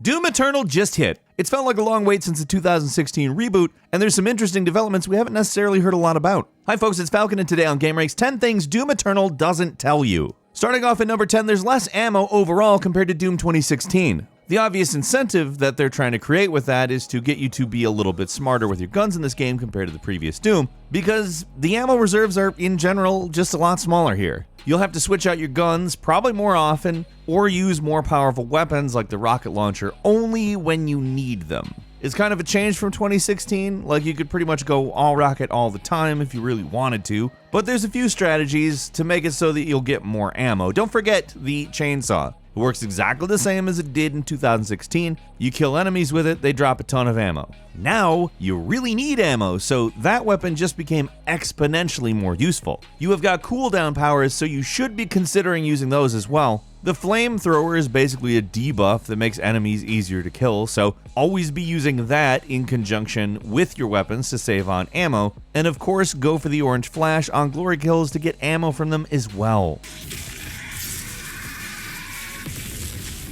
Doom Eternal just hit. It's felt like a long wait since the 2016 reboot, and there's some interesting developments we haven't necessarily heard a lot about. Hi folks, it's Falcon, and today on gameranx, 10 things Doom Eternal doesn't tell you. Starting off at number 10, there's less ammo overall compared to Doom 2016. The obvious incentive that they're trying to create with that is to get you to be a little bit smarter with your guns in this game compared to the previous Doom, because the ammo reserves are, in general, just a lot smaller here. You'll have to switch out your guns probably more often, or use more powerful weapons like the rocket launcher only when you need them. It's kind of a change from 2016, like you could pretty much go all rocket all the time if you really wanted to, but there's a few strategies to make it so that you'll get more ammo. Don't forget the chainsaw. It works exactly the same as it did in 2016. You kill enemies with it, they drop a ton of ammo. Now, you really need ammo, so that weapon just became exponentially more useful. You have got cooldown powers, so you should be considering using those as well. The flamethrower is basically a debuff that makes enemies easier to kill, so always be using that in conjunction with your weapons to save on ammo, and of course go for the orange flash on glory kills to get ammo from them as well.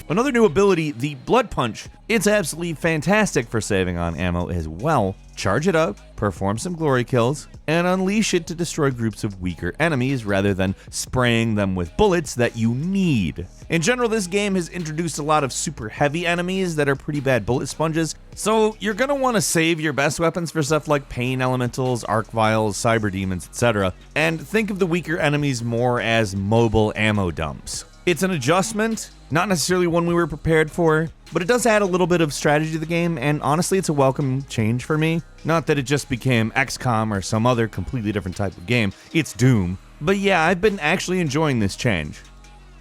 Another new ability, the Blood Punch. It's absolutely fantastic for saving on ammo as well. Charge it up, perform some glory kills, and unleash it to destroy groups of weaker enemies rather than spraying them with bullets that you need. In general, this game has introduced a lot of super heavy enemies that are pretty bad bullet sponges, so you're going to want to save your best weapons for stuff like pain elementals, arc vials, cyber demons, etc., and think of the weaker enemies more as mobile ammo dumps. It's an adjustment, not necessarily one we were prepared for, but it does add a little bit of strategy to the game, and honestly, it's a welcome change for me. Not that it just became XCOM or some other completely different type of game, it's Doom. But yeah, I've been actually enjoying this change.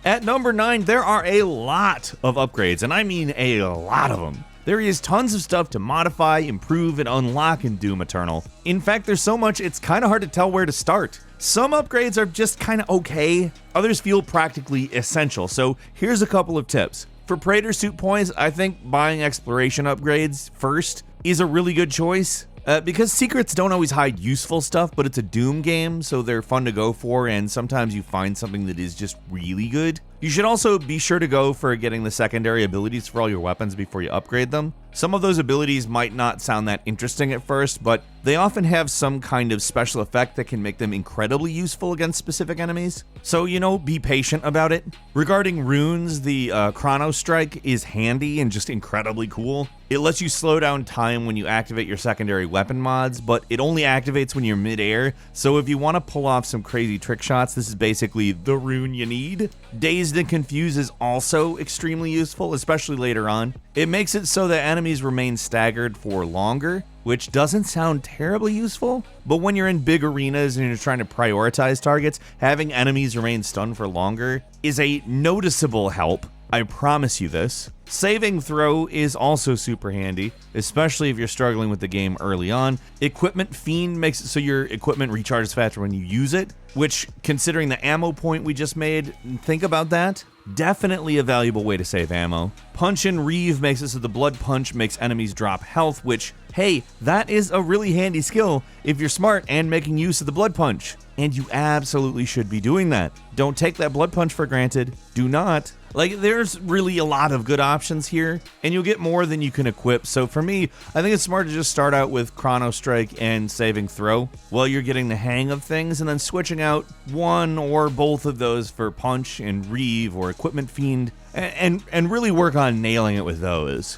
At number 9, there are a lot of upgrades, and I mean a lot of them. There is tons of stuff to modify, improve, and unlock in Doom Eternal. In fact, there's so much it's kind of hard to tell where to start. Some upgrades are just kind of okay, others feel practically essential, so here's a couple of tips. For Praetor suit points, I think buying exploration upgrades first is a really good choice. Because secrets don't always hide useful stuff, but it's a Doom game, so they're fun to go for, and sometimes you find something that is just really good. You should also be sure to go for getting the secondary abilities for all your weapons before you upgrade them. Some of those abilities might not sound that interesting at first, but they often have some kind of special effect that can make them incredibly useful against specific enemies. So, be patient about it. Regarding runes, the Chrono Strike is handy and just incredibly cool. It lets you slow down time when you activate your secondary weapon mods, but it only activates when you're mid-air, so if you want to pull off some crazy trick shots, this is basically the rune you need. Dazed and Confused is also extremely useful, especially later on. It makes it so that enemies remain staggered for longer, which doesn't sound terribly useful, but when you're in big arenas and you're trying to prioritize targets, having enemies remain stunned for longer is a noticeable help. I promise you this. Saving throw is also super handy, especially if you're struggling with the game early on. Equipment Fiend makes it so your equipment recharges faster when you use it, which, considering the ammo point we just made, think about that. Definitely a valuable way to save ammo. Punch and Reeve makes it so the Blood Punch makes enemies drop health, which, hey, that is a really handy skill if you're smart and making use of the Blood Punch. And you absolutely should be doing that. Don't take that Blood Punch for granted. Do not. There's really a lot of good options here, and you'll get more than you can equip. So for me, I think it's smart to just start out with Chrono Strike and Saving Throw while you're getting the hang of things, and then switching out one or both of those for Punch and Reeve or Equipment Fiend, and really work on nailing it with those.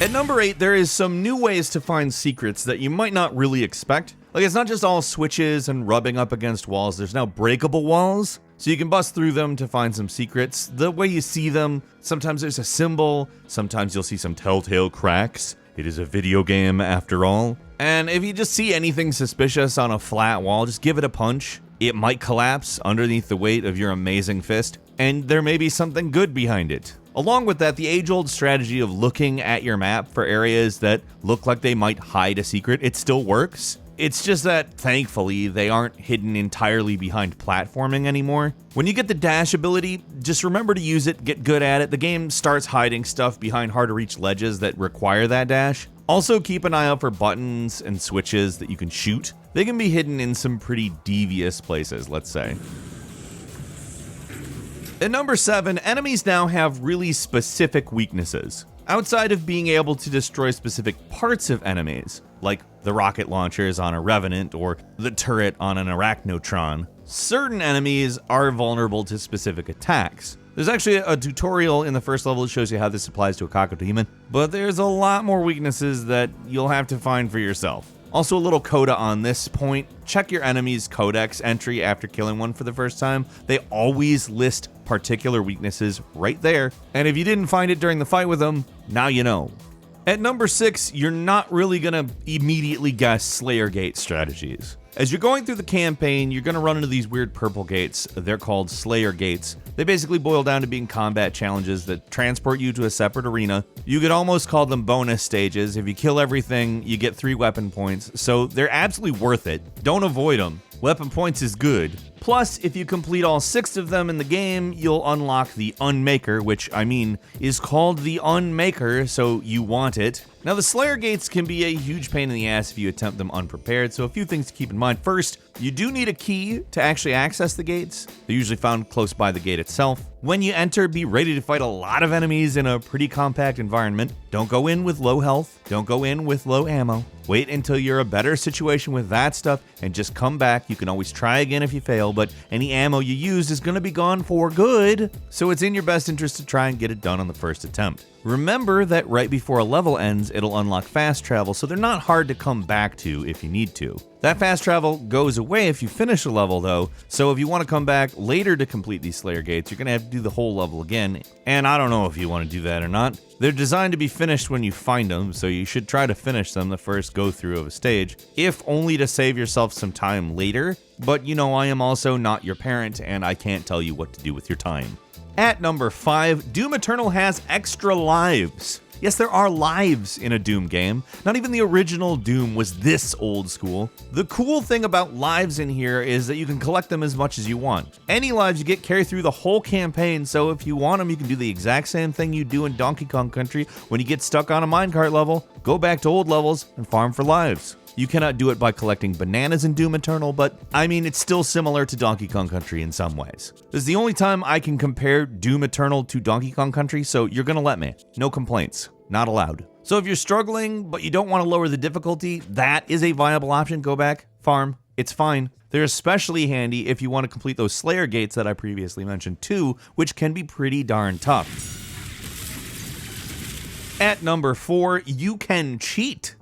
At number 8, there is some new ways to find secrets that you might not really expect. It's not just all switches and rubbing up against walls. There's now breakable walls, so you can bust through them to find some secrets. The way you see them, sometimes there's a symbol, sometimes you'll see some telltale cracks. It is a video game after all. And if you just see anything suspicious on a flat wall, just give it a punch. It might collapse underneath the weight of your amazing fist, and there may be something good behind it. Along with that, the age-old strategy of looking at your map for areas that look like they might hide a secret, it still works. It's just that, thankfully, they aren't hidden entirely behind platforming anymore. When you get the dash ability, just remember to use it, get good at it. The game starts hiding stuff behind hard-to-reach ledges that require that dash. Also, keep an eye out for buttons and switches that you can shoot. They can be hidden in some pretty devious places, let's say. At number 7, enemies now have really specific weaknesses. Outside of being able to destroy specific parts of enemies, like the rocket launchers on a Revenant or the turret on an Arachnotron, certain enemies are vulnerable to specific attacks. There's actually a tutorial in the first level that shows you how this applies to a Cacodemon, but there's a lot more weaknesses that you'll have to find for yourself. Also, a little coda on this point, check your enemy's codex entry after killing one for the first time. They always list particular weaknesses right there, and if you didn't find it during the fight with them, now you know. At number 6, you're not really gonna immediately guess Slayer Gate strategies. As you're going through the campaign, you're going to run into these weird purple gates. They're called Slayer Gates. They basically boil down to being combat challenges that transport you to a separate arena. You could almost call them bonus stages. If you kill everything, you get 3 weapon points, so they're absolutely worth it. Don't avoid them. Weapon points is good. Plus, if you complete all 6 of them in the game, you'll unlock the Unmaker, which, is called the Unmaker, so you want it. Now, the Slayer Gates can be a huge pain in the ass if you attempt them unprepared, so a few things to keep in mind. First, you do need a key to actually access the gates. They're usually found close by the gate itself. When you enter, be ready to fight a lot of enemies in a pretty compact environment. Don't go in with low health. Don't go in with low ammo. Wait until you're in a better situation with that stuff and just come back. You can always try again if you fail, but any ammo you used is going to be gone for good, so it's in your best interest to try and get it done on the first attempt. Remember that right before a level ends, it'll unlock fast travel, so they're not hard to come back to if you need to. That fast travel goes away if you finish a level though, so if you want to come back later to complete these Slayer Gates, you're going to have to do the whole level again, and I don't know if you want to do that or not. They're designed to be finished when you find them, so you should try to finish them the first go through of a stage, if only to save yourself some time later, but you know I am also not your parent and I can't tell you what to do with your time. At number 5, Doom Eternal has extra lives. Yes, there are lives in a Doom game. Not even the original Doom was this old school. The cool thing about lives in here is that you can collect them as much as you want. Any lives you get carry through the whole campaign, so if you want them, you can do the exact same thing you do in Donkey Kong Country when you get stuck on a minecart level. Go back to old levels and farm for lives. You cannot do it by collecting bananas in Doom Eternal, but it's still similar to Donkey Kong Country in some ways. This is the only time I can compare Doom Eternal to Donkey Kong Country, so you're gonna let me. No complaints. Not allowed. So if you're struggling, but you don't want to lower the difficulty, that is a viable option. Go back, farm. It's fine. They're especially handy if you want to complete those Slayer Gates that I previously mentioned too, which can be pretty darn tough. At number 4, you can cheat.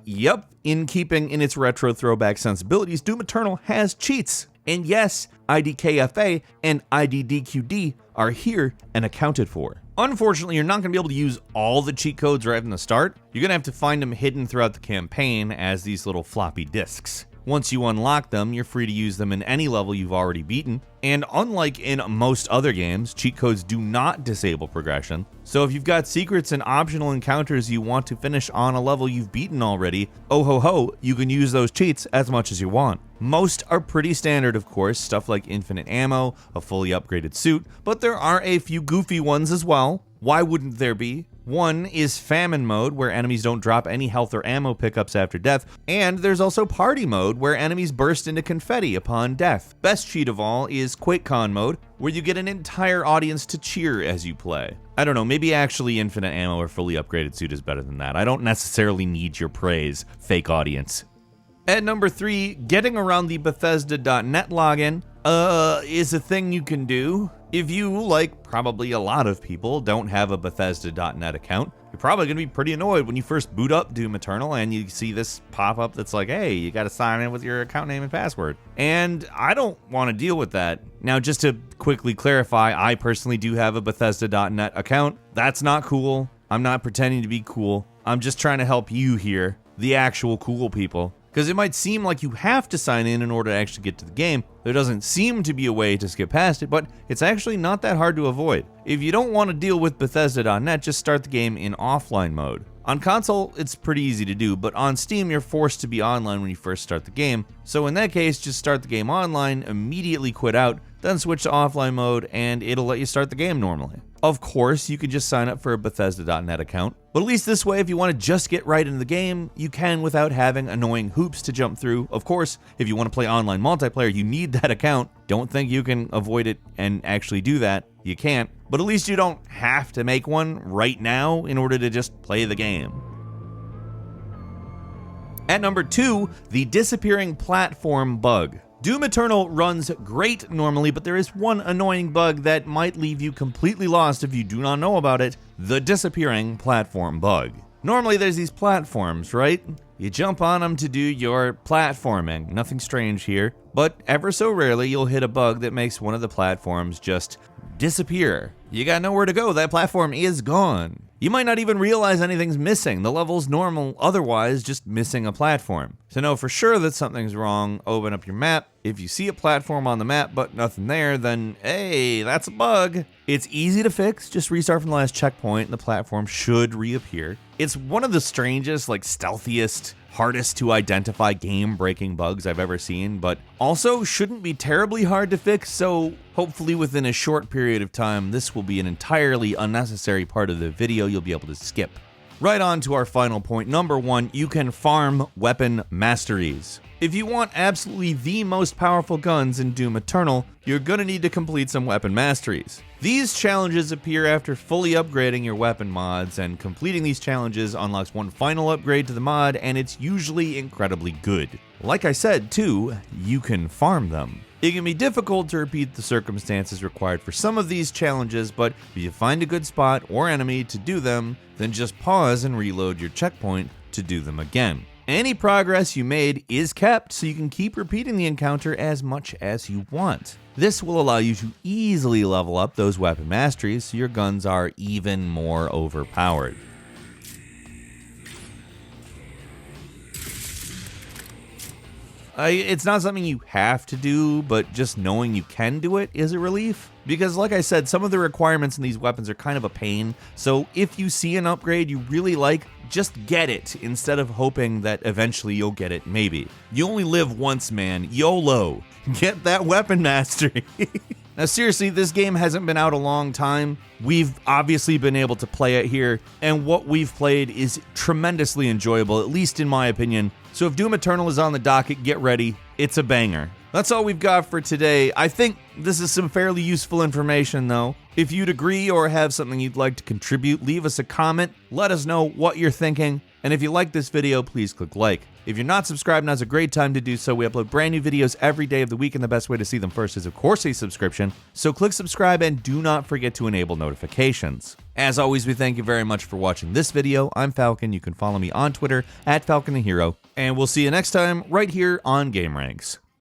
Yep. In keeping in its retro throwback sensibilities, Doom Eternal has cheats. And yes, IDKFA and IDDQD are here and accounted for. Unfortunately, you're not going to be able to use all the cheat codes right from the start. You're going to have to find them hidden throughout the campaign as these little floppy disks. Once you unlock them, you're free to use them in any level you've already beaten. And unlike in most other games, cheat codes do not disable progression. So if you've got secrets and optional encounters you want to finish on a level you've beaten already, oh ho ho, you can use those cheats as much as you want. Most are pretty standard, of course, stuff like infinite ammo, a fully upgraded suit, but there are a few goofy ones as well. Why wouldn't there be? One is Famine Mode, where enemies don't drop any health or ammo pickups after death, and there's also Party Mode, where enemies burst into confetti upon death. Best cheat of all is QuakeCon Mode, where you get an entire audience to cheer as you play. I don't know, maybe actually infinite ammo or fully upgraded suit is better than that. I don't necessarily need your praise, fake audience. At number 3, getting around the Bethesda.net login is a thing you can do. If you, like probably a lot of people, don't have a Bethesda.net account, you're probably going to be pretty annoyed when you first boot up Doom Eternal and you see this pop-up that's like, hey, you got to sign in with your account name and password. And I don't want to deal with that. Now, just to quickly clarify, I personally do have a Bethesda.net account. That's not cool. I'm not pretending to be cool. I'm just trying to help you here, the actual cool people. Because it might seem like you have to sign in order to actually get to the game. There doesn't seem to be a way to skip past it, but it's actually not that hard to avoid. If you don't want to deal with Bethesda.net, just start the game in offline mode. On console, it's pretty easy to do, but on Steam, you're forced to be online when you first start the game. So in that case, just start the game online, immediately quit out, then switch to offline mode, and it'll let you start the game normally. Of course, you can just sign up for a Bethesda.net account, but at least this way, if you want to just get right into the game, you can without having annoying hoops to jump through. Of course, if you want to play online multiplayer, you need that account. Don't think you can avoid it and actually do that. You can't, but at least you don't have to make one right now in order to just play the game. At number 2, the disappearing platform bug. Doom Eternal runs great normally, but there is one annoying bug that might leave you completely lost if you do not know about it: the disappearing platform bug. Normally there's these platforms, right? You jump on them to do your platforming, nothing strange here, but ever so rarely you'll hit a bug that makes one of the platforms just disappear. You got nowhere to go, that platform is gone. You might not even realize anything's missing. The level's normal, otherwise just missing a platform. To know for sure that something's wrong, open up your map. If you see a platform on the map but nothing there, then hey, that's a bug. It's easy to fix, just restart from the last checkpoint and the platform should reappear. It's one of the strangest, stealthiest, hardest to identify game-breaking bugs I've ever seen, but also shouldn't be terribly hard to fix, so hopefully within a short period of time, this will be an entirely unnecessary part of the video you'll be able to skip. Right on to our final point. Number 1, you can farm weapon masteries. If you want absolutely the most powerful guns in Doom Eternal, you're gonna need to complete some weapon masteries. These challenges appear after fully upgrading your weapon mods, and completing these challenges unlocks one final upgrade to the mod, and it's usually incredibly good. Like I said too, you can farm them. It can be difficult to repeat the circumstances required for some of these challenges, but if you find a good spot or enemy to do them, then just pause and reload your checkpoint to do them again. Any progress you made is kept, so you can keep repeating the encounter as much as you want. This will allow you to easily level up those weapon masteries so your guns are even more overpowered. It's not something you have to do, but just knowing you can do it is a relief. Because like I said, some of the requirements in these weapons are kind of a pain, so if you see an upgrade you really like, just get it instead of hoping that eventually you'll get it maybe. You only live once, man. YOLO. Get that weapon mastery. Now seriously, this game hasn't been out a long time. We've obviously been able to play it here, and what we've played is tremendously enjoyable, at least in my opinion. So if Doom Eternal is on the docket, get ready. It's a banger. That's all we've got for today. I think this is some fairly useful information though. If you'd agree or have something you'd like to contribute, leave us a comment. Let us know what you're thinking. And if you like this video, please click like. If you're not subscribed, now's a great time to do so. We upload brand new videos every day of the week, and the best way to see them first is, of course, a subscription. So click subscribe and do not forget to enable notifications. As always, we thank you very much for watching this video. I'm Falcon. You can follow me on Twitter @FalconTheHero, and we'll see you next time right here on gameranx.